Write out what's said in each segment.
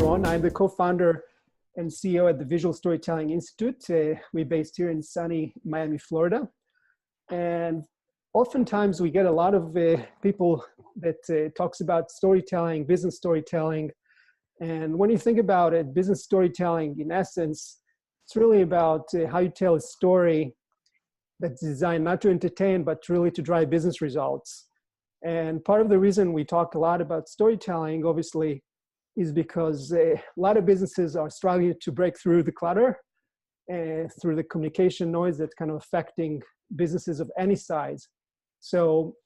everyone. I'm the co-founder and CEO at the Visual Storytelling Institute. We're based here in sunny Miami, Florida. And oftentimes we get a lot of people that talks about storytelling, business storytelling. And when you think about it, business storytelling, in essence, it's really about how you tell a story that's designed not to entertain, but really to drive business results. And part of the reason we talk a lot about storytelling, obviously, is because a lot of businesses are struggling to break through the clutter, through the communication noise that's kind of affecting businesses of any size. So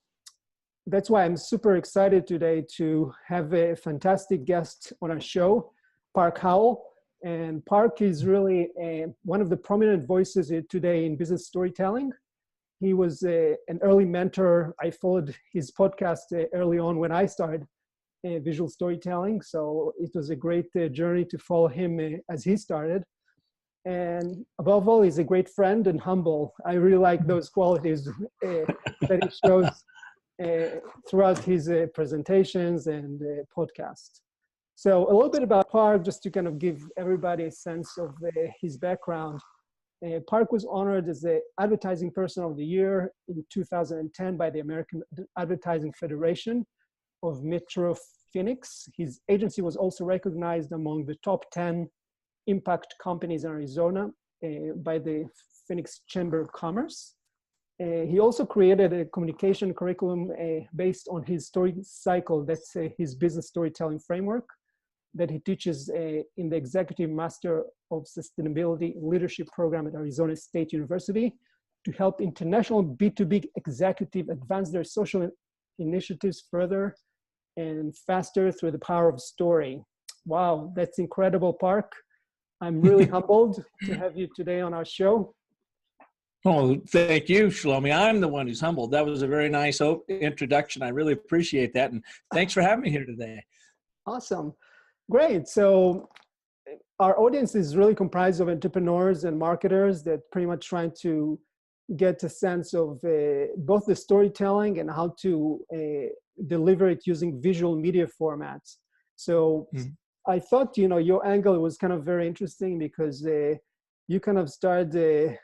that's why I'm super excited today to have a fantastic guest on our show, Park Howell. And Park is really one of the prominent voices today in business storytelling. He was an early mentor. I followed his podcast early on when I started visual storytelling. So it was a great journey to follow him as he started. And above all, he's a great friend and humble. I really like those qualities that he shows throughout his presentations and podcast. So a little bit about Park, just to kind of give everybody a sense of his background. Park was honored as the Advertising Person of the Year in 2010 by the American Advertising Federation of Metro Phoenix. His agency was also recognized among the top 10 impact companies in Arizona by the Phoenix Chamber of Commerce. He also created a communication curriculum based on his story cycle, that's his business storytelling framework, that he teaches in the Executive Master of Sustainability Leadership Program at Arizona State University to help international B2B executives advance their social initiatives further and faster through the power of story. Wow, that's incredible, Park. I'm really humbled to have you today on our show. Oh, thank you, Shlomi. I'm the one who's humbled. That was a very nice introduction. I really appreciate that. And thanks for having me here today. Awesome. Great. So our audience is really comprised of entrepreneurs and marketers that pretty much trying to get a sense of both the storytelling and how to deliver it using visual media formats. So I thought, your angle was kind of very interesting because you kind of started,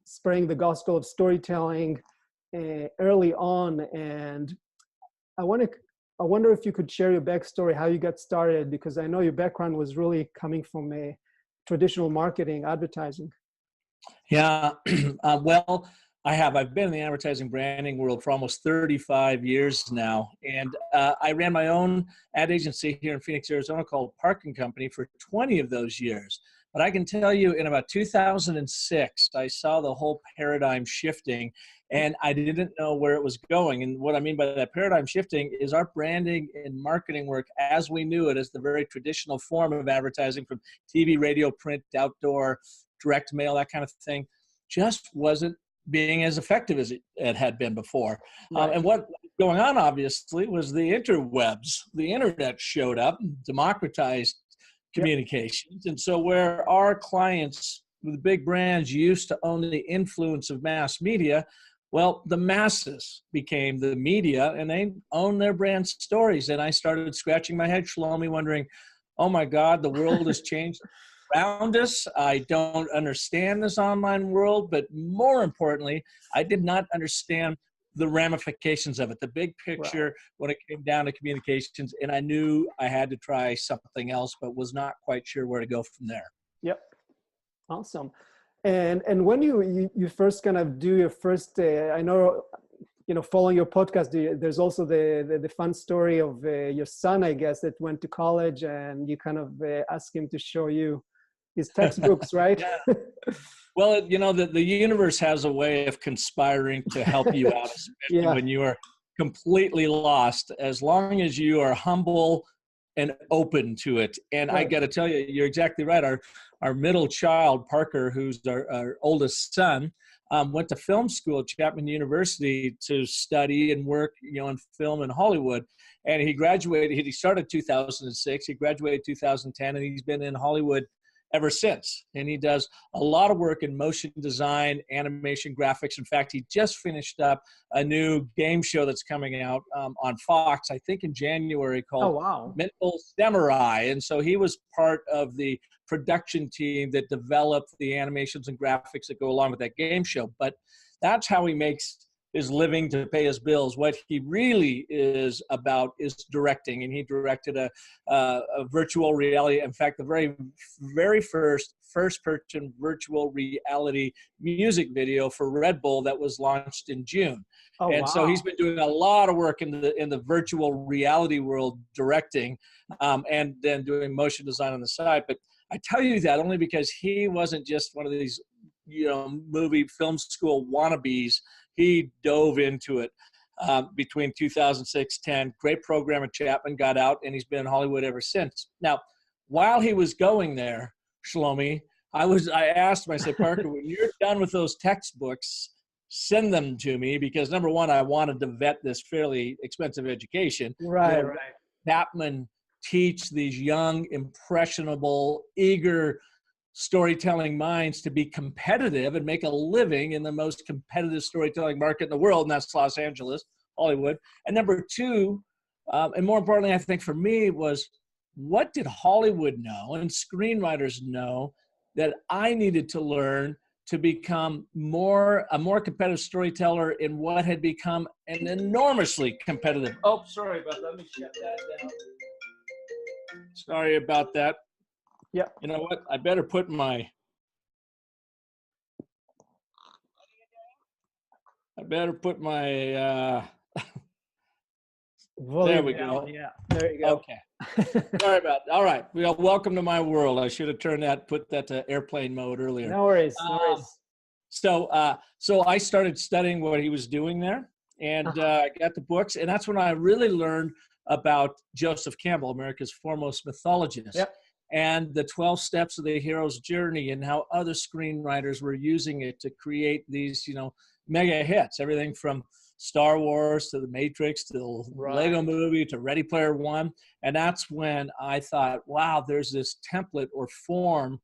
spreading the gospel of storytelling early on. And I wonder if you could share your backstory, how you got started, because I know your background was really coming from a traditional marketing, advertising. Yeah, well, I've been in the advertising branding world for almost 35 years now. And I ran my own ad agency here in Phoenix, Arizona called Park & Company for 20 of those years. But I can tell you in about 2006, I saw the whole paradigm shifting and I didn't know where it was going. And what I mean by that paradigm shifting is our branding and marketing work as we knew it as the very traditional form of advertising from TV, radio, print, outdoor, direct mail, that kind of thing, just wasn't being as effective as it had been before. Right. And what was going on, obviously, was the interwebs. The internet showed up, democratized communications. Yep. And so where our clients, the big brands, used to own the influence of mass media, well, the masses became the media and they own their brand stories. And I started scratching my head, Shlomi, wondering, oh my God, the world has changed around us. I don't understand this online world, but more importantly, I did not understand the ramifications of it, the big picture when it came down to communications. And I knew I had to try something else, but was not quite sure where to go from there. Yep. Awesome. And when you first kind of do your first, I know, following your podcast, there's also the fun story of your son, I guess, that went to college and you kind of asked him to show you his textbooks, right? Well, the universe has a way of conspiring to help you out, especially when you are completely lost, as long as you are humble and open to it. And I got to tell you, you're exactly right. Our middle child, Parker, who's our oldest son, went to film school at Chapman University to study and work, in film in Hollywood. And he graduated, he started 2006, he graduated 2010, and he's been in Hollywood ever since. And he does a lot of work in motion design, animation, graphics. In fact, he just finished up a new game show that's coming out on Fox, I think in January, Oh, called wow. Mental Samurai. And so he was part of the production team that developed the animations and graphics that go along with that game show. But that's how he makes his living to pay his bills. What he really is about is directing, and he directed a virtual reality. In fact, the very first-person virtual reality music video for Red Bull that was launched in June. Oh, and wow. so he's been doing a lot of work in the virtual reality world, directing, and then doing motion design on the side. But I tell you that only because he wasn't just one of these, movie film school wannabes. He dove into it between 2006, 10. Great program at Chapman, got out, and he's been in Hollywood ever since. Now, while he was going there, Shlomi, I asked him, I said, Parker, when you're done with those textbooks, send them to me, because number one, I wanted to vet this fairly expensive education. Right. Chapman teach these young, impressionable, eager storytelling minds to be competitive and make a living in the most competitive storytelling market in the world, and that's Los Angeles, Hollywood. And number two, and more importantly, I think for me, was what did Hollywood know and screenwriters know that I needed to learn to become a more competitive storyteller in what had become an enormously competitive. Oh, sorry about that. Let me shut that down. Sorry about that. Yeah. You know what? I better put my. There we go. Yeah, there you go. Okay. Sorry about that. All right. Well, welcome to my world. I should have put that to airplane mode earlier. No worries. So I started studying what he was doing there, and I got the books, and that's when I really learned about Joseph Campbell, America's foremost mythologist. Yep. And the 12 steps of the hero's journey, and how other screenwriters were using it to create these, mega hits, everything from Star Wars to The Matrix to the Lego Movie to Ready Player One. And that's when I thought, wow, there's this template or form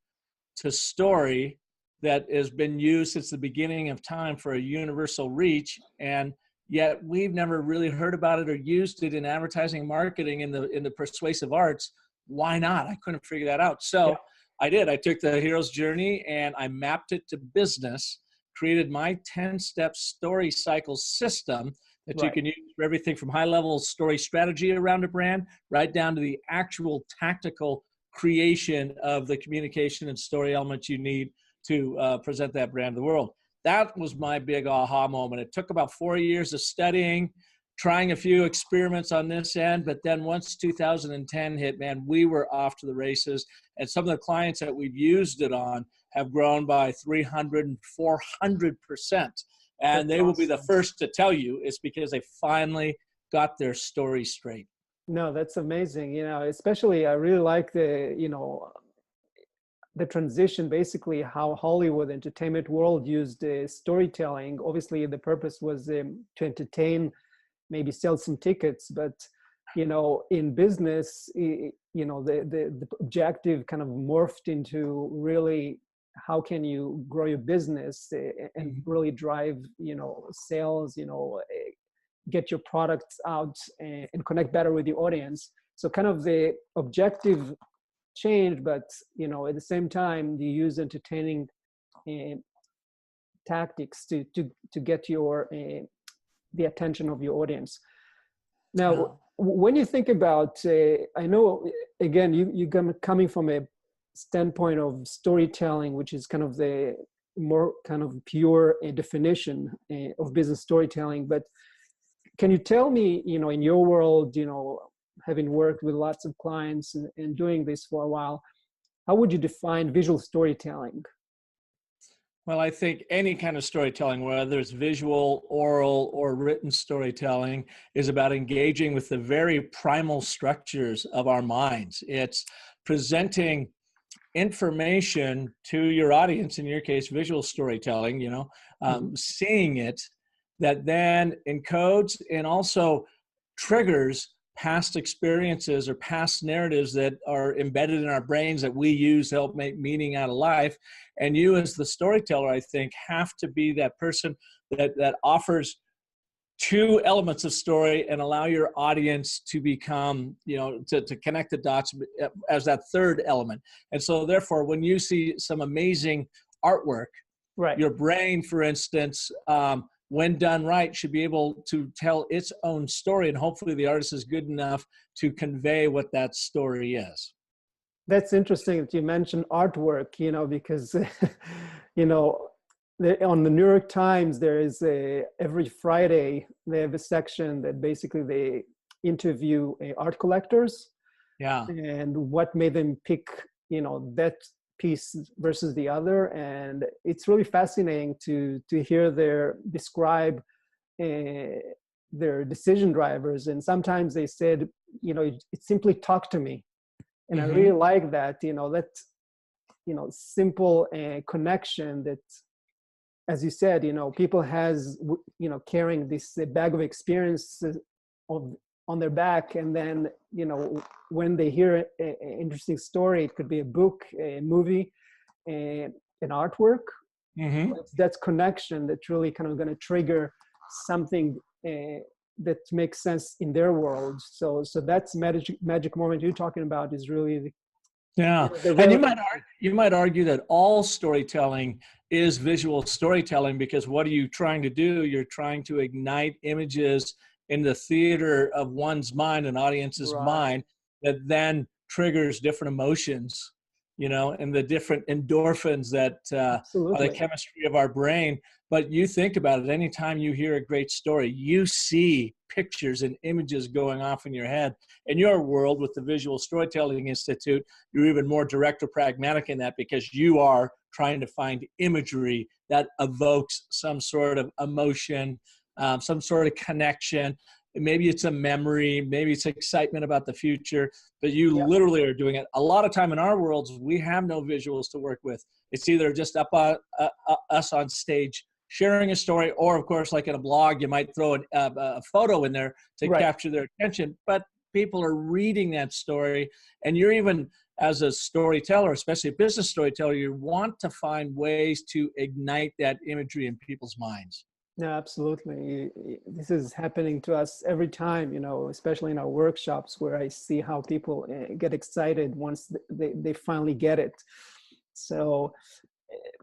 to story that has been used since the beginning of time for a universal reach. And yet we've never really heard about it or used it in advertising, marketing, in the persuasive arts. Why not? I couldn't figure that out. So I did. I took the hero's journey and I mapped it to business, created my 10-step story cycle system that you can use for everything from high-level story strategy around a brand right down to the actual tactical creation of the communication and story elements you need to present that brand to the world. That was my big aha moment. It took about 4 years of studying, trying a few experiments on this end, but then once 2010 hit, man, we were off to the races. And some of the clients that we've used it on have grown by 300 and 400%. And they will be the first to tell you it's because they finally got their story straight. No, that's amazing. Especially I really like the transition, basically how Hollywood entertainment world used storytelling. Obviously, the purpose was to entertain, maybe sell some tickets, but in business, the objective kind of morphed into really how can you grow your business and really drive sales, get your products out and connect better with the audience. So kind of the objective changed, but at the same time you use entertaining tactics to get your the attention of your audience. Now, when you think about, I know, again, you coming from a standpoint of storytelling, which is kind of the more kind of pure definition of business storytelling. But can you tell me, in your world, having worked with lots of clients and doing this for a while, how would you define visual storytelling? Well, I think any kind of storytelling, whether it's visual, oral, or written storytelling, is about engaging with the very primal structures of our minds. It's presenting information to your audience, in your case, visual storytelling, seeing it, that then encodes and also triggers past experiences or past narratives that are embedded in our brains that we use to help make meaning out of life. And you as the storyteller, I think, have to be that person that offers two elements of story and allow your audience to become, to connect the dots as that third element. And so therefore, when you see some amazing artwork, Right. your brain, for instance, when done right, should be able to tell its own story. And hopefully the artist is good enough to convey what that story is. That's interesting that you mentioned artwork, because, on the New York Times, there is every Friday, they have a section that basically they interview art collectors. Yeah. And what made them pick, that piece versus the other. And it's really fascinating to hear describe their decision drivers. And sometimes they said, it simply talked to me. And I really like that, simple connection that, as you said, people carrying this bag of experiences on their back. And then, when they hear an interesting story, it could be a book, a movie, an artwork. That's connection that's really kind of going to trigger something that makes sense in their world. So that's magic moment you're talking about is really and you might argue that all storytelling is visual storytelling, because what are you trying to do? You're trying to ignite images in the theater of one's mind, an audience's mind, that then triggers different emotions, and the different endorphins that are the chemistry of our brain. But you think about it, anytime you hear a great story, you see pictures and images going off in your head. In your world with the Visual Storytelling Institute, you're even more direct or pragmatic in that, because you are trying to find imagery that evokes some sort of emotion, some sort of connection. Maybe it's a memory, maybe it's excitement about the future, but you literally are doing it. A lot of time in our worlds, we have no visuals to work with. It's either just us on stage sharing a story, or of course, like in a blog, you might throw a photo in there to capture their attention, but people are reading that story. And you're even, as a storyteller, especially a business storyteller, you want to find ways to ignite that imagery in people's minds. Yeah, absolutely. This is happening to us every time, especially in our workshops, where I see how people get excited once they finally get it. So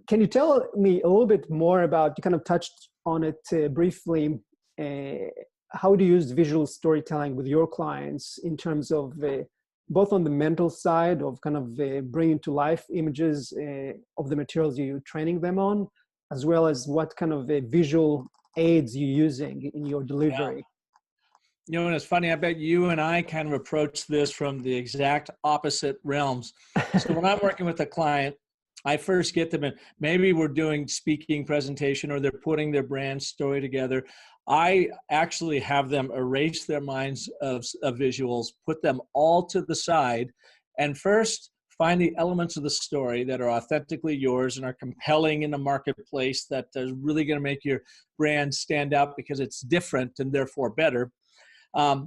can you tell me a little bit more about, you kind of touched on it briefly, how do you use visual storytelling with your clients in terms of both on the mental side of kind of bringing to life images of the materials you're training them on, as well as what kind of visual aids you're using in your delivery? And it's funny, I bet you and I kind of approach this from the exact opposite realms. So when I'm working with a client, I first get them in, maybe we're doing speaking presentation or they're putting their brand story together. I actually have them erase their minds of visuals, put them all to the side, and first find the elements of the story that are authentically yours and are compelling in the marketplace, that is really going to make your brand stand out because it's different and therefore better.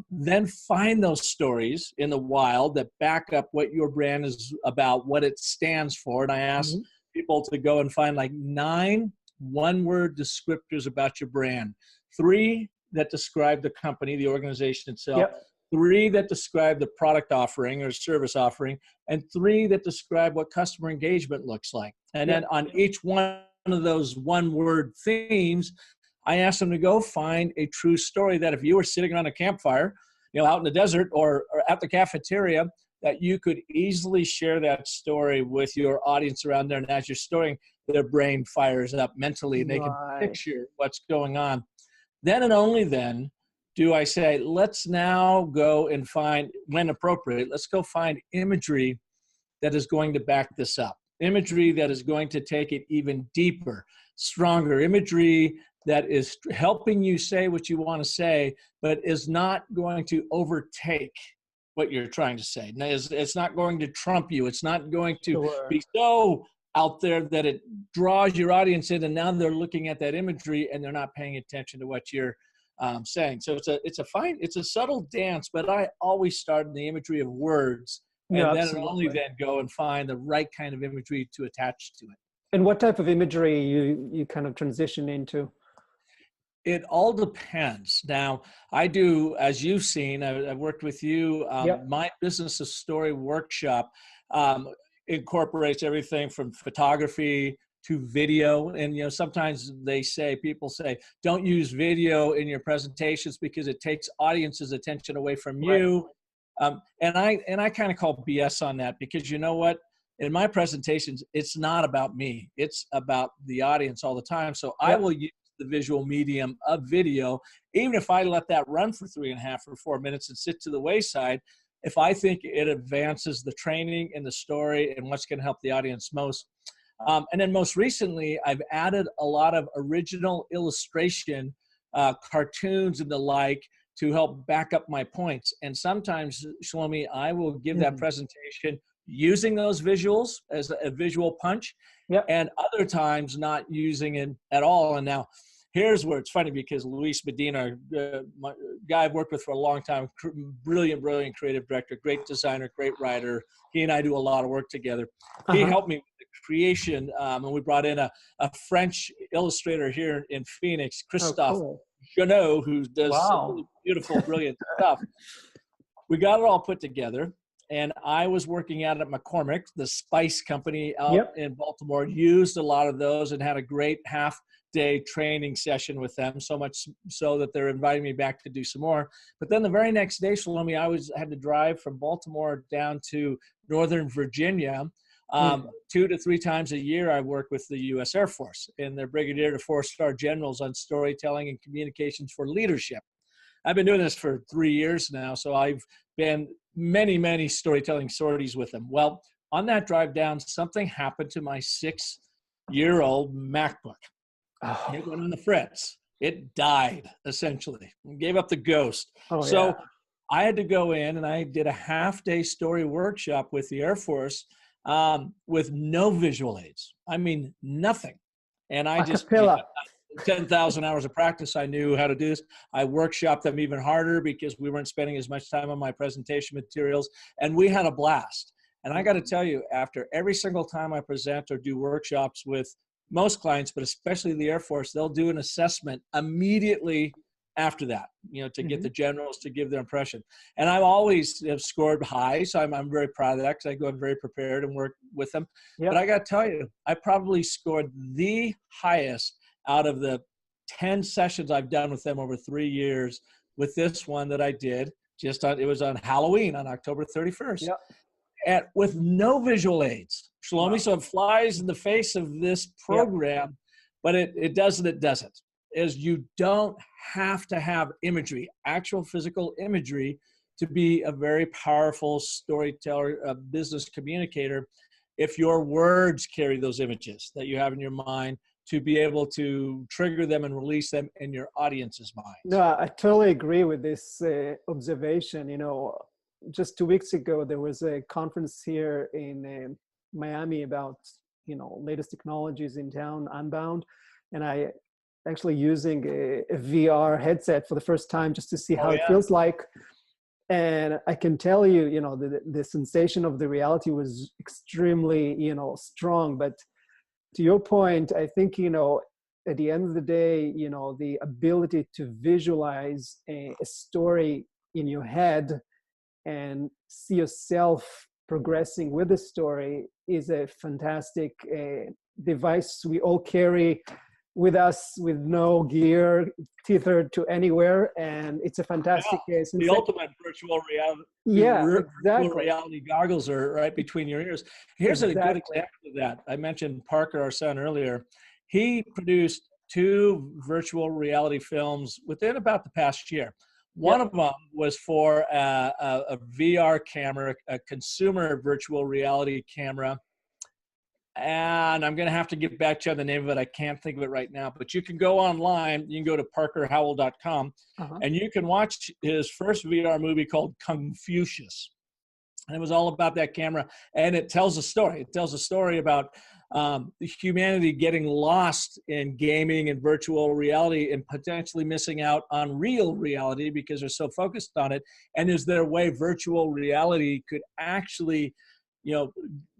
Then find those stories in the wild that back up what your brand is about, what it stands for. And I ask people to go and find like 9 one-word descriptors about your brand. 3 that describe the company, the organization itself. 3 that describe the product offering or service offering, and 3 that describe what customer engagement looks like. And then on each one of those one-word themes, I ask them to go find a true story that if you were sitting around a campfire, out in the desert or at the cafeteria, that you could easily share that story with your audience around there. And as you're storing, their brain fires up mentally and they can picture what's going on. Then and only then do I say, let's now go and find, when appropriate, let's go find imagery that is going to back this up. Imagery that is going to take it even deeper, stronger imagery that is helping you say what you want to say, but is not going to overtake what you're trying to say. It's not going to trump you. It's not going to be so out there that it draws your audience in, and now they're looking at that imagery and they're not paying attention to what you're saying. So it's a subtle dance, but I always start in the imagery of words, No, and then absolutely. only then go and find the right kind of imagery to attach to it. And what type of imagery you kind of transition into? It all depends. Now, I do, as you've seen, I've worked with you. Yep. My business of story workshop um, incorporates everything from photography to video. And sometimes people say, don't use video in your presentations because it takes audience's attention away from Right. you. And I kind of call BS on that, because you know what? In my presentations, it's not about me. It's about the audience all the time. So I will use the visual medium of video, even if I let that run for 3.5 or 4 minutes and sit to the wayside, if I think it advances the training and the story and what's going to help the audience most. And then most recently, I've added a lot of original illustration, cartoons and the like, to help back up my points. And sometimes, Shlomi, I will give that presentation using those visuals as a visual punch, and other times not using it at all. And now here's where it's funny, because Luis Medina, my guy I've worked with for a long time, brilliant creative director, great designer, great writer. He and I do a lot of work together. He helped me with the creation, and we brought in a French illustrator here in Phoenix, Christophe Janot, who does some really beautiful, brilliant stuff. We got it all put together, and I was working out at McCormick, the spice company out in Baltimore, used a lot of those and had a great half-day training session with them, so much so that they're inviting me back to do some more. But then the very next day, Shlomi, I had to drive from Baltimore down to Northern Virginia. 2 to 3 times a year, I work with the U.S. Air Force and their brigadier to 4-star generals on storytelling and communications for leadership. I've been doing this for 3 years now, so I've been many storytelling sorties with them. Well, on that drive down, something happened to my 6-year-old MacBook. It went on the fritz. It died, essentially, and gave up the ghost. I had to go in, and I did a half-day story workshop with the Air Force with no visual aids. I mean, nothing. And I just, 10,000 hours of practice, I knew how to do this. I workshopped them even harder because we weren't spending as much time on my presentation materials, and we had a blast. And I got to tell you, after every single time I present or do workshops with most clients, but especially the Air Force, they'll do an assessment immediately after that, to get the generals to give their impression. And I always have scored high, so I'm very proud of that, because I go in very prepared and work with them. But I got to tell you, I probably scored the highest out of the 10 sessions I've done with them over 3 years with this one that I did it was on Halloween on October 31st. And with no visual aids, Shlomi. So it flies in the face of this program, but it doesn't. Is you don't have to have imagery, actual physical imagery, to be a very powerful storyteller, a business communicator, if your words carry those images that you have in your mind, to be able to trigger them and release them in your audience's mind. No, I totally agree with this observation. Just 2 weeks ago, there was a conference here in Miami about, latest technologies in town, Unbound. And I actually using a VR headset for the first time just to see how it feels like. And I can tell you, the sensation of the reality was extremely, strong. But to your point, I think, at the end of the day, the ability to visualize a story in your head and see yourself progressing with the story is a fantastic device we all carry with us, with no gear tethered to anywhere, and it's a fantastic case. The ultimate virtual reality. Virtual reality goggles are right between your ears. Here's a good example of that. I mentioned Parker, our son, earlier. He produced 2 virtual reality films within about the past year. One of them was for a VR camera, a consumer virtual reality camera. And I'm going to have to get back to you on the name of it. I can't think of it right now, but you can go online. You can go to parkerhowell.com and you can watch his first VR movie called Confucius. And it was all about that camera. And it tells a story. It tells a story about humanity getting lost in gaming and virtual reality and potentially missing out on real reality because they're so focused on it. And is there a way virtual reality could actually,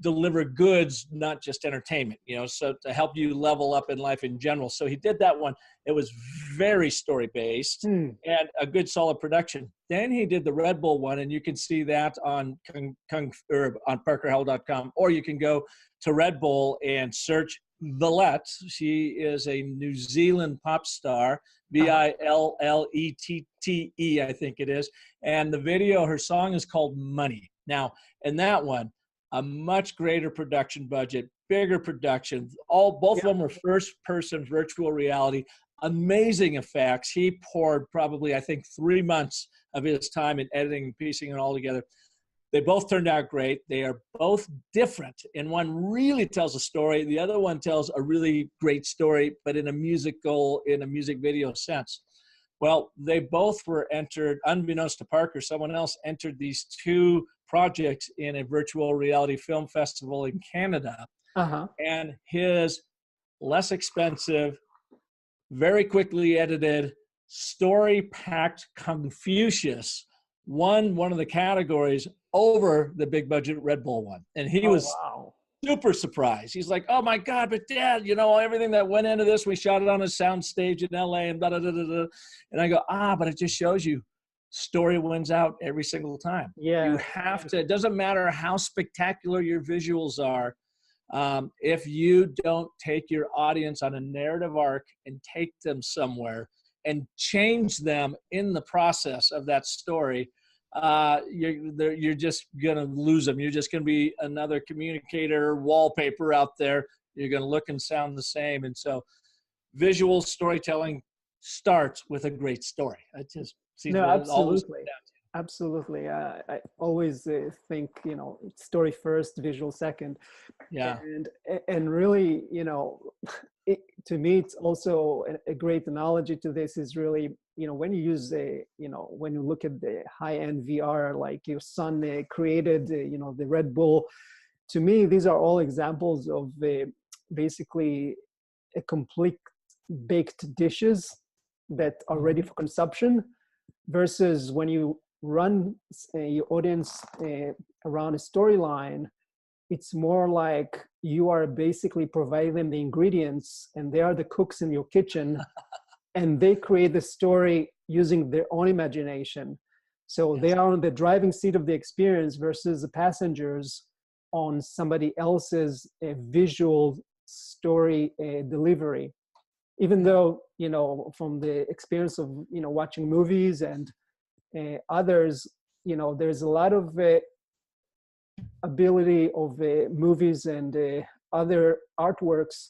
deliver goods, not just entertainment, so to help you level up in life in general. So he did that one. It was very story based and a good solid production. Then he did the Red Bull one, and you can see that on on parkerhowell.com, or you can go to Red Bull and search Villette. She is a New Zealand pop star, Villette, I think it is. And the video, her song is called Money. Now, in that one, a much greater production budget, bigger production. Both of them were first-person virtual reality, amazing effects. He poured probably, I think, 3 months of his time in editing and piecing it all together. They both turned out great. They are both different. And one really tells a story. The other one tells a really great story, but in a music video sense. Well, they both were entered, unbeknownst to Parker, someone else entered these two projects in a virtual reality film festival in Canada. And his less expensive, very quickly edited, story-packed Confucius won one of the categories over the big budget Red Bull one. And he was super surprised. He's like, oh my God, but Dad, everything that went into this, we shot it on a sound stage in LA and blah, blah, blah, blah. And I go, but it just shows you story wins out every single time. You have to, it doesn't matter how spectacular your visuals are. If you don't take your audience on a narrative arc and take them somewhere and change them in the process of that story, you're just going to lose them. You're just going to be another communicator wallpaper out there. You're going to look and sound the same. And so visual storytelling starts with a great story. I just see absolutely. I always think, story first, visual second. And really, to me, it's also a great analogy to this is really, when you use when you look at the high-end VR, like your son created, the Red Bull. To me, these are all examples of basically a complete baked dishes that are ready for consumption, versus when you run your audience around a storyline, it's more like you are basically providing them the ingredients and they are the cooks in your kitchen and they create the story using their own imagination. So they are on the driving seat of the experience versus the passengers on somebody else's visual story delivery. Even though, from the experience of, watching movies and others, there's a lot of ability of movies and other artworks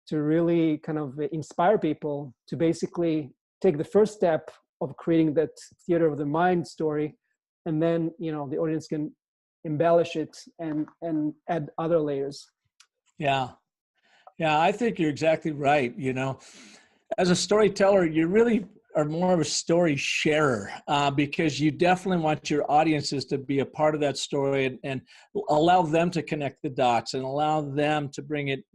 to really kind of inspire people to basically take the first step of creating that theater of the mind story. And then, the audience can embellish it and add other layers. Yeah, I think you're exactly right. As a storyteller, you really are more of a story sharer because you definitely want your audiences to be a part of that story and allow them to connect the dots and allow them to bring it,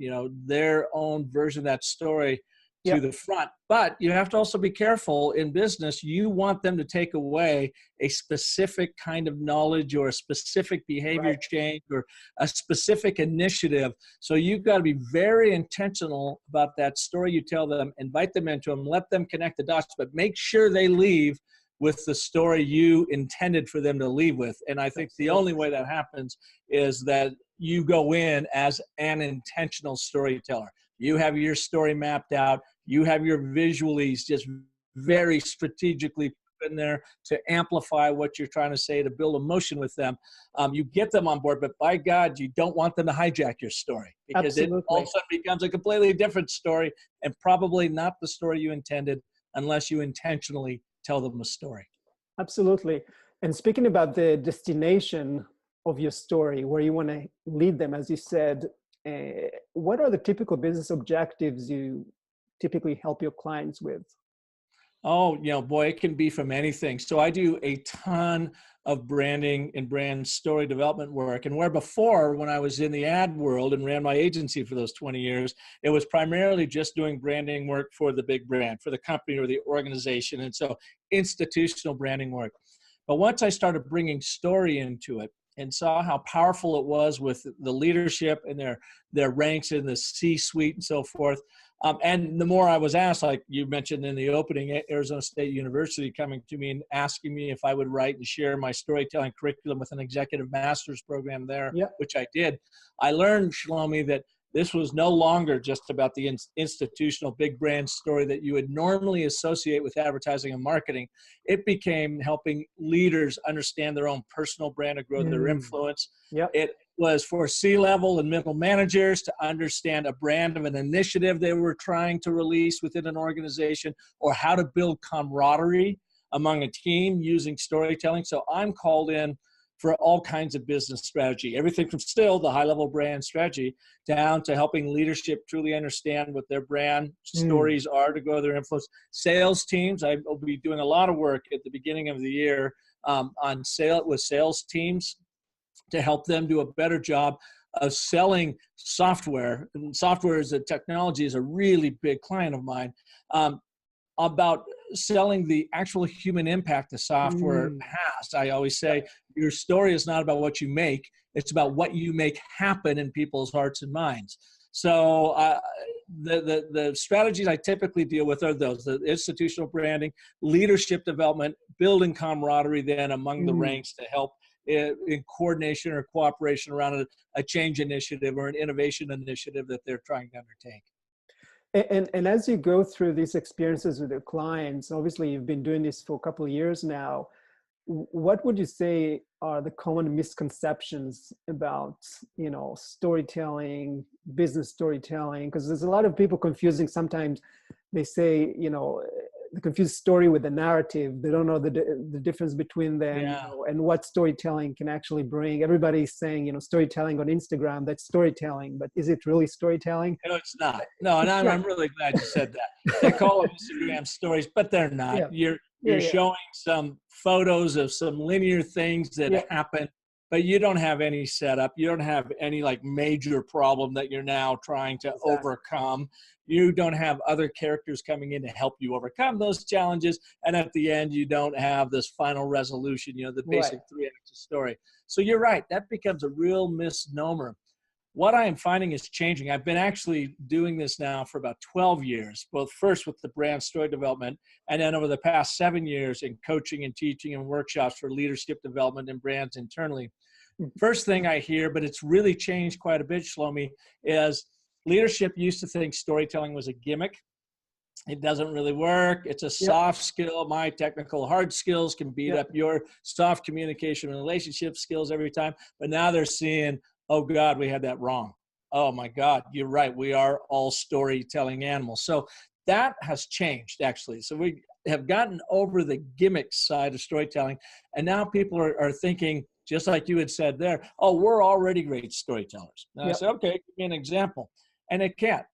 their own version of that story to the front. But you have to also be careful in business. You want them to take away a specific kind of knowledge or a specific behavior change or a specific initiative. So you've got to be very intentional about that story you tell them, invite them into them, let them connect the dots, but make sure they leave with the story you intended for them to leave with. And I think the only way that happens is that you go in as an intentional storyteller. You have your story mapped out. You have your visuals just very strategically put in there to amplify what you're trying to say, to build emotion with them. You get them on board, but by God, you don't want them to hijack your story because it all of a sudden becomes a completely different story and probably not the story you intended unless you intentionally tell them a story. Absolutely. And speaking about the destination of your story, where you want to lead them, as you said, what are the typical business objectives you typically help your clients with? Oh, boy, it can be from anything. So I do a ton of branding and brand story development work. And where before, when I was in the ad world and ran my agency for those 20 years, it was primarily just doing branding work for the big brand, for the company or the organization. And so institutional branding work. But once I started bringing story into it and saw how powerful it was with the leadership and their ranks in the C-suite and so forth, and the more I was asked, like you mentioned in the opening, Arizona State University coming to me and asking me if I would write and share my storytelling curriculum with an executive master's program there, Yeah. which I did. I learned, Shlomi, that this was no longer just about the institutional big brand story that you would normally associate with advertising and marketing. It became helping leaders understand their own personal brand and grow their influence. Yep. It was for C-level and middle managers to understand a brand of an initiative they were trying to release within an organization, or how to build camaraderie among a team using storytelling. So I'm called in for all kinds of business strategy, everything from still the high-level brand strategy down to helping leadership truly understand what their brand stories are to grow their influence. Sales teams, I will be doing a lot of work at the beginning of the year on sales teams to help them do a better job of selling software. And software as a technology is a really big client of mine, about selling the actual human impact the software has. I always say your story is not about what you make, it's about what you make happen in people's hearts and minds. So the strategies I typically deal with are those: the institutional branding, leadership development, building camaraderie then among the ranks to help in coordination or cooperation around a change initiative or an innovation initiative that they're trying to undertake. And as you go through these experiences with your clients, obviously you've been doing this for a couple of years now, what would you say are the common misconceptions about, storytelling, business storytelling? Because there's a lot of people confusing. Sometimes they say, they confuse story with the narrative. They don't know the difference between them, and what storytelling can actually bring. Everybody's saying, storytelling on Instagram, that's storytelling, but is it really storytelling? No, it's not. No, and I'm really glad you said that. They call them Instagram stories, but they're not. You're showing some photos of some linear things that happen, but you don't have any setup. You don't have any major problem that you're now trying to overcome. You don't have other characters coming in to help you overcome those challenges. And at the end, you don't have this final resolution, the basic 3-act story. So you're right. That becomes a real misnomer. What I am finding is changing. I've been actually doing this now for about 12 years, both first with the brand story development, and then over the past 7 years in coaching and teaching and workshops for leadership development and brands internally. First thing I hear, but it's really changed quite a bit, Shlomi, is leadership used to think storytelling was a gimmick. It doesn't really work. It's a soft skill. My technical hard skills can beat up your soft communication and relationship skills every time. But now they're seeing, oh God, we had that wrong. Oh my God, you're right. We are all storytelling animals. So that has changed actually. So we have gotten over the gimmick side of storytelling. And now people are thinking, just like you had said there, oh, we're already great storytellers. And I said, okay, give me an example. And it can't.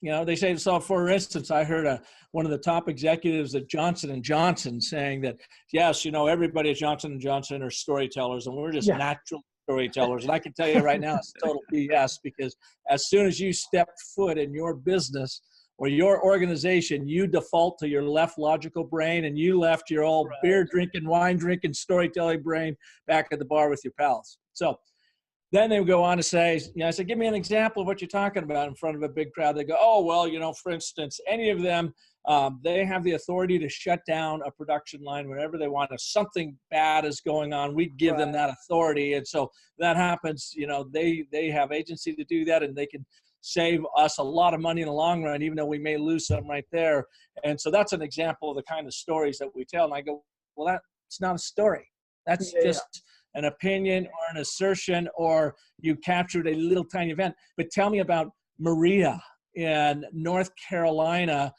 They say, so for instance, I heard one of the top executives at Johnson & Johnson saying that, yes, everybody at Johnson & Johnson are storytellers and we're just natural storytellers. And I can tell you right now, it's total BS, because as soon as you step foot in your business or your organization, you default to your left logical brain and you left your old beer drinking, wine drinking, storytelling brain back at the bar with your pals. So then they would go on to say, I said, give me an example of what you're talking about in front of a big crowd. They go, oh, well, for instance, any of them, they have the authority to shut down a production line whenever they want. If something bad is going on, we give them that authority. And so that happens, they have agency to do that, and they can save us a lot of money in the long run, even though we may lose some right there. And so that's an example of the kind of stories that we tell. And I go, well, that's not a story. That's just an opinion or an assertion, or you captured a little tiny event. But tell me about Maria in North Carolina.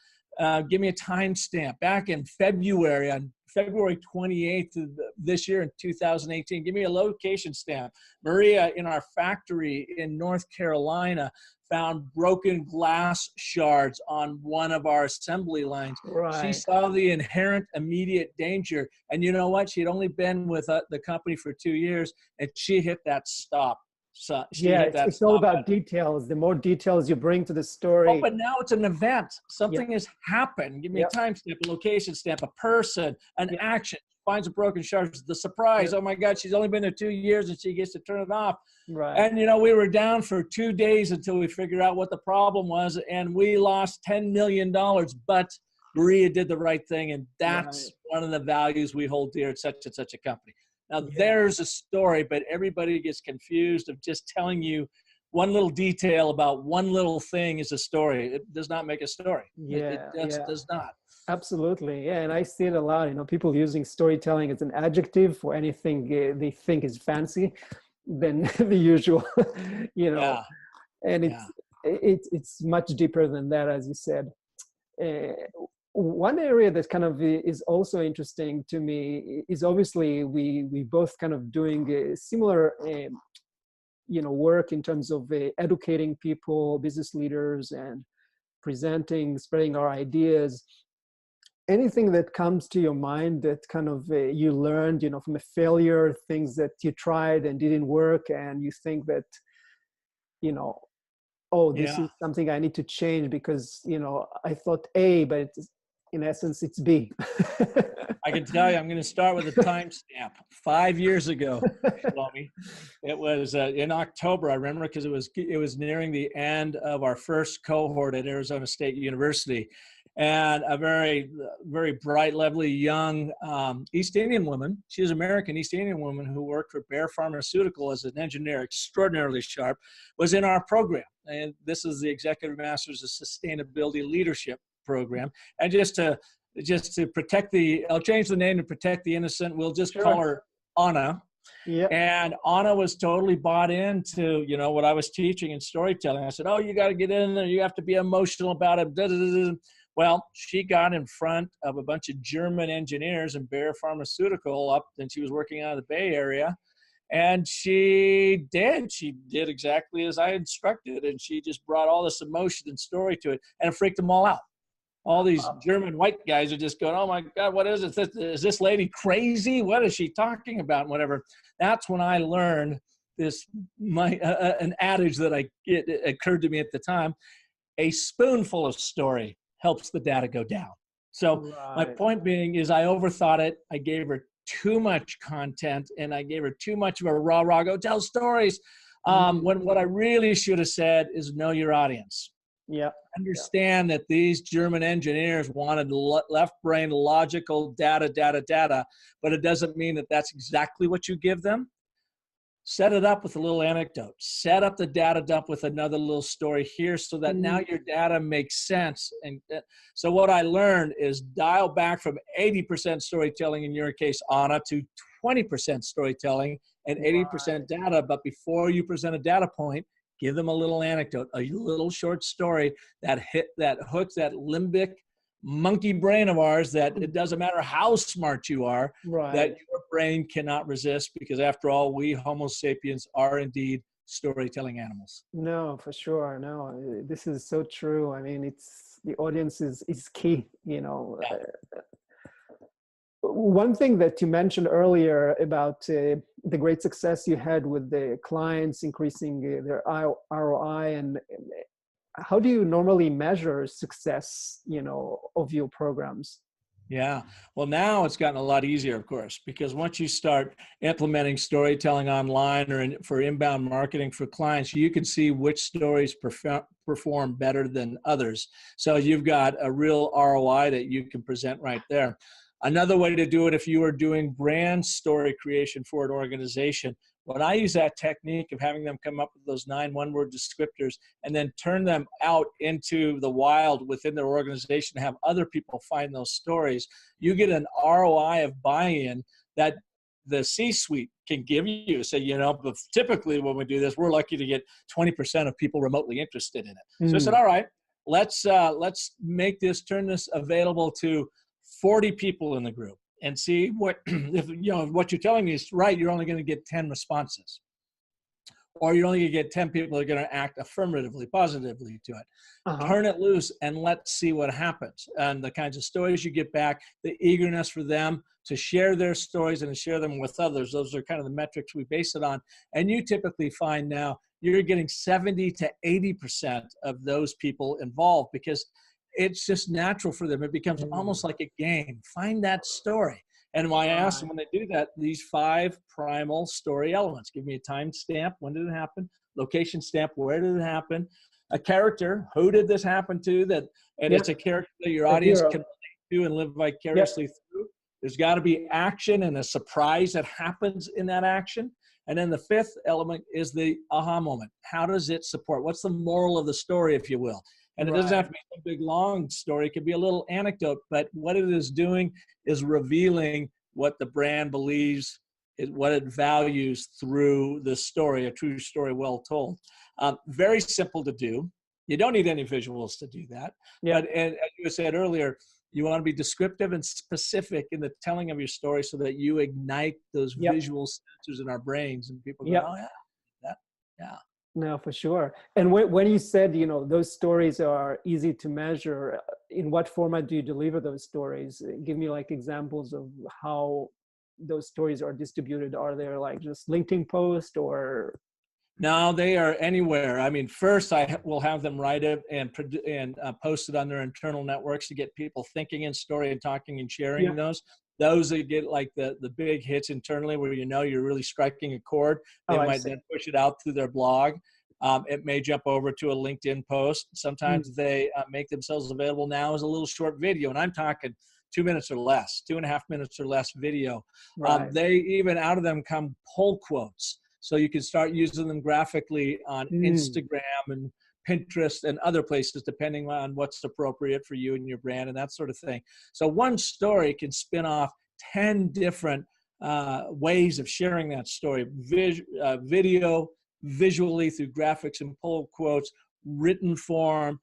Give me a timestamp. Back in February, on February 28th of this year in 2018. Give me a location stamp. Maria in our factory in North Carolina found broken glass shards on one of our assembly lines. She Right. saw the inherent immediate danger. And you know what? She'd only been with the company for 2 years, and she hit that stop. So she Yeah, hit that it's all stop about button. details. The more details you bring to the Oh, story. but now it's an event. Yep. Something has happened. Give me a Yep. timestamp, a location stamp, a person, an Yep. action. Finds a broken shard. The surprise. Yep. Oh my God, she's only been there 2 years and she gets to turn it off. Right. And, you know, we were down for 2 days until we figured out what the problem was. And we lost $10 million. But Maria did the right thing. And that's Right. one of the values we hold dear at such and such a company. Now, Yeah. there's a story, but everybody gets confused of just telling you one little detail about one little thing is a story. It does not make a story. It Yeah. just Yeah. does not. Absolutely. Yeah. And I see it a lot, people using storytelling as an adjective for anything they think is fancy than the usual, you know, Yeah, and yeah, it's much deeper than that, as you said. Uh, One area that kind of is also interesting to me is obviously we both kind of doing a similar work in terms of educating people, business leaders, and presenting, spreading our ideas. Anything that comes to your mind that kind of you learned, from a failure, things that you tried and didn't work, and you think that, you know, oh, this yeah. is something I need to change because, I thought A, but in essence, it's B. I can tell you, I'm going to start with a timestamp. 5 years ago, Shlomi. It was in October. I remember because it was nearing the end of our first cohort at Arizona State University, and a very very bright, lovely young East Indian woman. She was American East Indian woman who worked for Bayer Pharmaceutical as an engineer, extraordinarily sharp, was in our program, and this is the Executive Masters of Sustainability Leadership program. And just to protect I'll change the name to protect the innocent. We'll just call Sure. her Anna. Yeah. And Anna was totally bought into, what I was teaching in storytelling. I said, oh, you got to get in there. You have to be emotional about it. Da, da, da, da. Well, she got in front of a bunch of German engineers in Bayer Pharmaceutical and she was working out of the Bay Area. And she did exactly as I instructed. And she just brought all this emotion and story to it, and it freaked them all out. All these German white guys are just going, oh my God, what is it? Is this lady crazy? What is she talking about? And whatever. That's when I learned an adage that it occurred to me at the time. A spoonful of story helps the data go down. So my Right. point being is I overthought it. I gave her too much content and I gave her too much of a rah, go tell stories. When what I really should have said is know your audience. Yeah. Understand that these German engineers wanted left brain logical data, but it doesn't mean that that's exactly what you give them. Set it up with a little anecdote. Set up the data dump with another little story here so that now your data makes sense. And so what I learned is dial back from 80% storytelling, in your case, Anna, to 20% storytelling and 80% data. But before you present a data point, give them a little anecdote, a little short story that hooks that limbic monkey brain of ours, that it doesn't matter how smart you are, that your brain cannot resist, because after all, we Homo sapiens are indeed storytelling animals. No, for sure. No, this is so true. I mean, the audience is key, Yeah. One thing that you mentioned earlier about the great success you had with the clients increasing their ROI, and how do you normally measure success, of your programs? Yeah. Well, now it's gotten a lot easier, of course, because once you start implementing storytelling online or for inbound marketing for clients, you can see which stories perform better than others. So you've got a real ROI that you can present right there. Another way to do it, if you are doing brand story creation for an organization, when I use that technique of having them come up with those 9 one-word descriptors and then turn them out into the wild within their organization, have other people find those stories, you get an ROI of buy-in that the C-suite can give you. So, but typically when we do this, we're lucky to get 20% of people remotely interested in it. So I said, all right, let's turn this available to 40 people in the group. and see what, if what you're telling me is right, you're only going to get 10 responses. Or you're only going to get 10 people that are going to act affirmatively, positively to it. Turn it loose and let's see what happens. And the kinds of stories you get back, the eagerness for them to share their stories and to share them with others. Those are kind of the metrics we base it on. And you typically find now you're getting 70 to 80% of those people involved because it's just natural for them. It becomes almost like a game. Find that story. And I ask them when they do that, these 5 primal story elements. Give me a time stamp. When did it happen? Location stamp. Where did it happen? A character. Who did this happen to? And it's a character that your audience can relate to and live vicariously through. There's got to be action and a surprise that happens in that action. And then the 5th element is the aha moment. How does it support? What's the moral of the story, if you will? And it doesn't have to be a big, long story. It could be a little anecdote. But what it is doing is revealing what the brand believes, what it values through the story, a true story well told. Very simple to do. You don't need any visuals to do that. But and as you said earlier, you want to be descriptive and specific in the telling of your story so that you ignite those visual sensors in our brains and people go, oh, yeah. No, for sure. And when you said, those stories are easy to measure, in what format do you deliver those stories? Give me like examples of how those stories are distributed. Are there like just LinkedIn post or? No, they are anywhere. I mean, first I will have them write it and post it on their internal networks to get people thinking in story and talking and sharing those. Those that get like the big hits internally where you're really striking a chord, they might then push it out through their blog. It may jump over to a LinkedIn post. Sometimes they make themselves available now as a little short video. And I'm talking 2 minutes or less, 2.5 minutes or less video. They even out of them come pull quotes. So you can start using them graphically on Instagram and Pinterest and other places, depending on what's appropriate for you and your brand and that sort of thing. So one story can spin off 10 different ways of sharing that story. Video, visually through graphics and pull quotes, written form,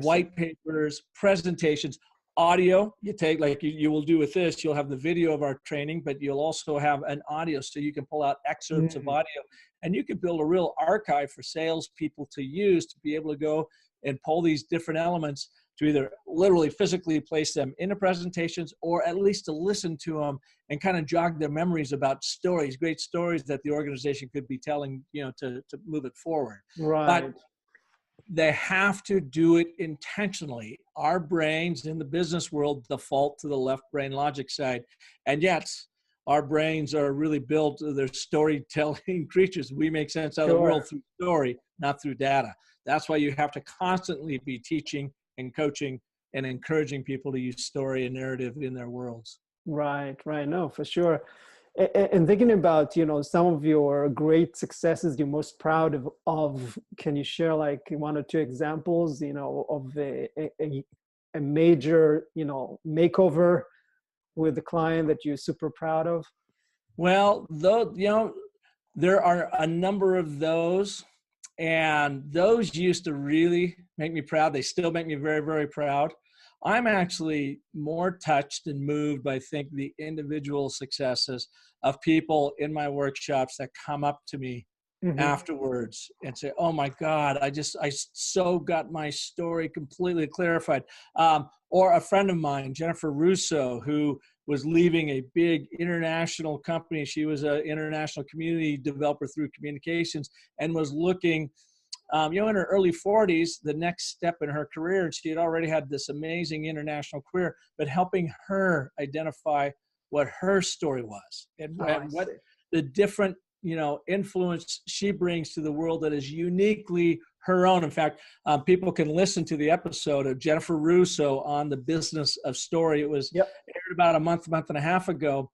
white papers, presentations, audio. You take like you will do with this, you'll have the video of our training, but you'll also have an audio so you can pull out excerpts of audio. And you can build a real archive for salespeople to use to be able to go and pull these different elements to either literally physically place them into presentations or at least to listen to them and kind of jog their memories about stories, great stories that the organization could be telling, to move it forward. But they have to do it intentionally. Our brains in the business world default to the left brain logic side. And yet, our brains are really built, they're storytelling creatures. We make sense out of the world through story, not through data. That's why you have to constantly be teaching and coaching and encouraging people to use story and narrative in their worlds. Right. No, for sure. And thinking about, some of your great successes you're most proud of, can you share like 1 or 2 examples, of a major, makeover with the client that you're super proud of? Well, there are a number of those, and those used to really make me proud. They still make me very, very proud. I'm actually more touched and moved by, I think, the individual successes of people in my workshops that come up to me afterwards and say, oh my God, I so got my story completely clarified. Or a friend of mine, Jennifer Russo, who was leaving a big international company. She was an international community developer through communications and was looking in her early 40s, the next step in her career, and she had already had this amazing international career, but helping her identify what her story was and what the different, influence she brings to the world that is uniquely her own. In fact, people can listen to the episode of Jennifer Russo on the business of story. It was aired about a month and a half ago.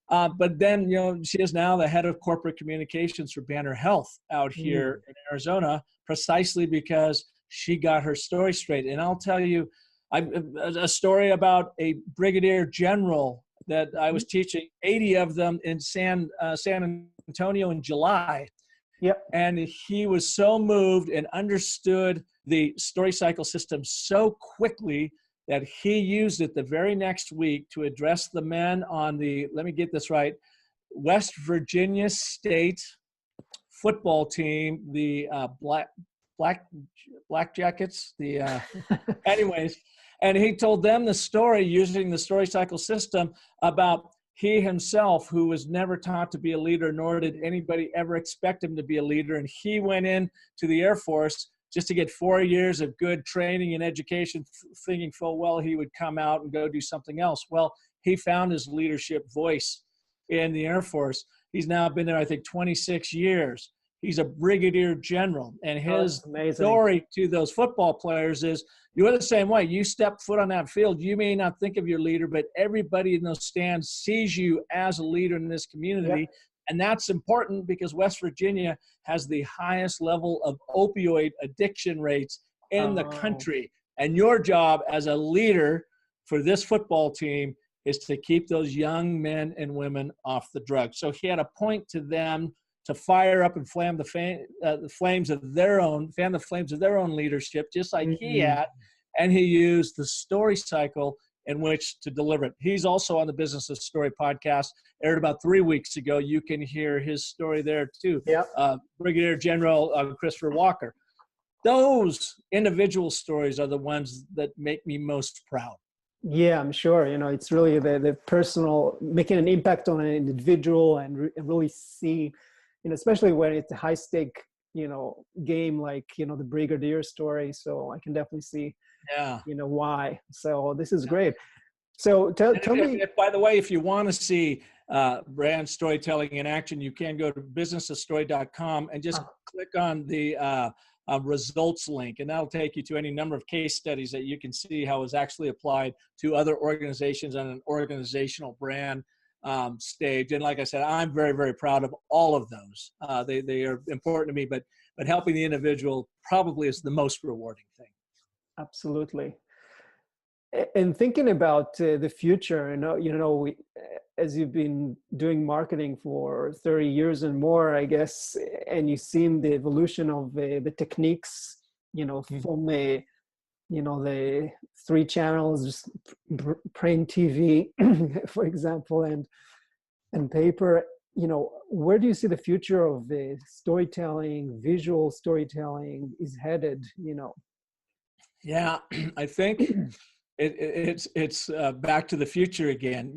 But then, she is now the head of corporate communications for Banner Health out here in Arizona, precisely because she got her story straight. And I'll tell you a story about a brigadier general that I was teaching, 80 of them in San Antonio in July. And he was so moved and understood the story cycle system so quickly that he used it the very next week to address the men on the, let me get this right, West Virginia State football team, the Black Jackets, anyways. And he told them the story using the story cycle system about he himself, who was never taught to be a leader, nor did anybody ever expect him to be a leader. And he went in to the Air Force just to get 4 years of good training and education, thinking full well he would come out and go do something else. Well, he found his leadership voice in the Air Force. He's now been there, I think, 26 years. He's a brigadier general. And his story to those football players is, you're the same way. You step foot on that field, you may not think of your leader, but everybody in those stands sees you as a leader in this community. Yep. And that's important because West Virginia has the highest level of opioid addiction rates in the country. And your job as a leader for this football team is to keep those young men and women off the drugs. So he had a point to them to fire up and fan the flames of their own leadership, just like he had. And he used the story cycle in which to deliver it. He's also on the Business of Story podcast, aired about 3 weeks ago. You can hear his story there too. Yep. Brigadier General Christopher Walker. Those individual stories are the ones that make me most proud. Yeah, I'm sure. It's really the personal, making an impact on an individual and really see, especially when it's a high stake, game like, the Brigadier story. So I can definitely see, why. So this is great. So tell me. By the way, if you want to see brand storytelling in action, you can go to businessofstory.com and just click on the results link, and that'll take you to any number of case studies that you can see how it's actually applied to other organizations on an organizational brand stage. And like I said, I'm very, very proud of all of those. They are important to me, but helping the individual probably is the most rewarding thing. Absolutely. And thinking about the future, as you've been doing marketing for 30 years and more, I guess, and you've seen the evolution of the techniques, from the 3 channels, print TV, for example, and paper, where do you see the future of the storytelling, visual storytelling is headed, Yeah, I think it's back to the future again.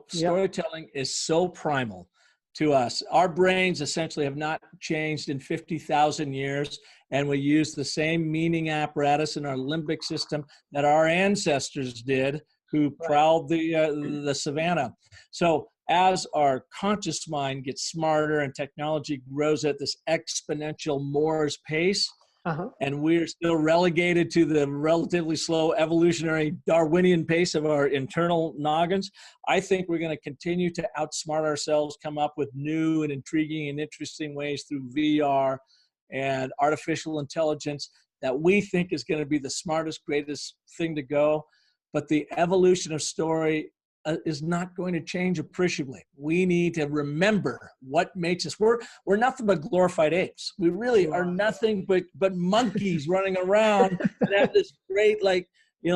Storytelling is so primal to us. Our brains essentially have not changed in 50,000 years, and we use the same meaning apparatus in our limbic system that our ancestors did, who prowled the savannah. So as our conscious mind gets smarter and technology grows at this exponential Moore's pace, and we're still relegated to the relatively slow evolutionary Darwinian pace of our internal noggins, I think we're going to continue to outsmart ourselves, come up with new and intriguing and interesting ways through VR and artificial intelligence that we think is going to be the smartest, greatest thing to go. But the evolution of story is not going to change appreciably. We need to remember what makes us. We're nothing but glorified apes. We really are nothing but monkeys running around and have this great,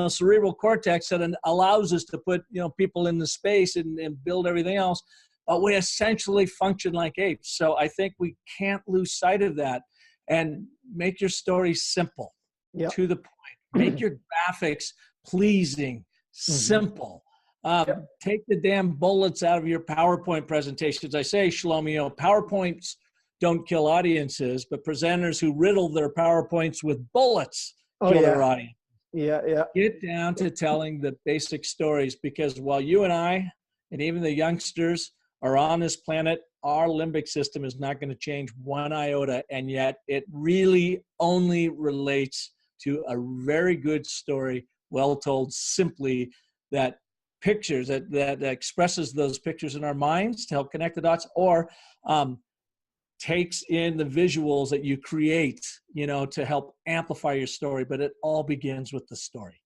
cerebral cortex that allows us to put, people in the space and build everything else. But we essentially function like apes. So I think we can't lose sight of that and make your story simple, to the point. Make your graphics pleasing, simple. Take the damn bullets out of your PowerPoint presentations. I say, Shlomi, PowerPoints don't kill audiences, but presenters who riddle their PowerPoints with bullets kill their audience. Get down to telling the basic stories, because while you and I, and even the youngsters, are on this planet, our limbic system is not going to change one iota, and yet it really only relates to a very good story, well told simply, that pictures that expresses those pictures in our minds to help connect the dots, or takes in the visuals that you create, to help amplify your story. But it all begins with the story.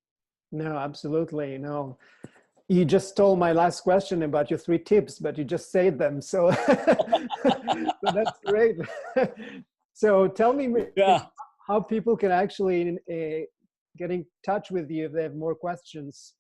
No, absolutely. No, you just stole my last question about your 3 tips, but you just said them. So, so that's great. So tell me how people can actually get in touch with you if they have more questions?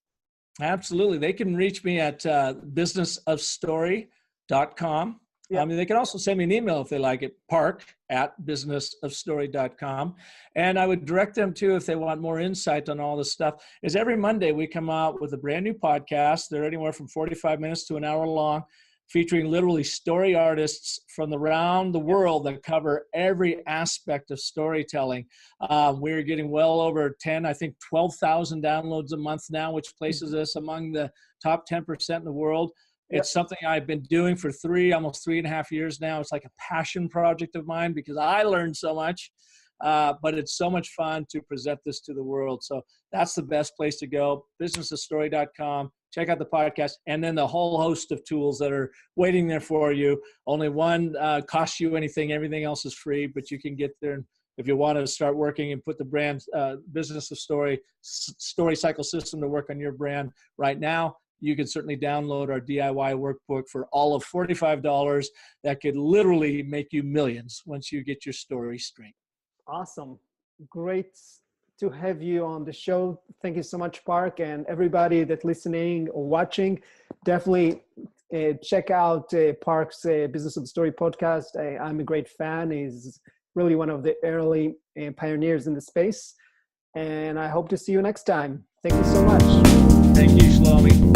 Absolutely. They can reach me at businessofstory.com. Yeah. They can also send me an email if they like it, park@businessofstory.com. And I would direct them to, if they want more insight on all this stuff, is every Monday we come out with a brand new podcast. They're anywhere from 45 minutes to an hour long, featuring literally story artists from around the world that cover every aspect of storytelling. We're getting well over 12,000 downloads a month now, which places us among the top 10% in the world. It's something I've been doing for almost 3.5 years now. It's like a passion project of mine because I learned so much, but it's so much fun to present this to the world. So that's the best place to go, businessofstory.com. Check out the podcast, and then the whole host of tools that are waiting there for you. Only one costs you anything. Everything else is free, but you can get there. And if you want to start working and put the brand Business of Story cycle system to work on your brand right now, you can certainly download our DIY workbook for all of $45. That could literally make you millions once you get your story straight. Awesome. Great to have you on the show. Thank you so much, Park, and everybody that's listening or watching. Definitely check out Park's Business of the Story podcast. I'm a great fan. He's really one of the early pioneers in the space. And I hope to see you next time. Thank you so much. Thank you, Shlomi.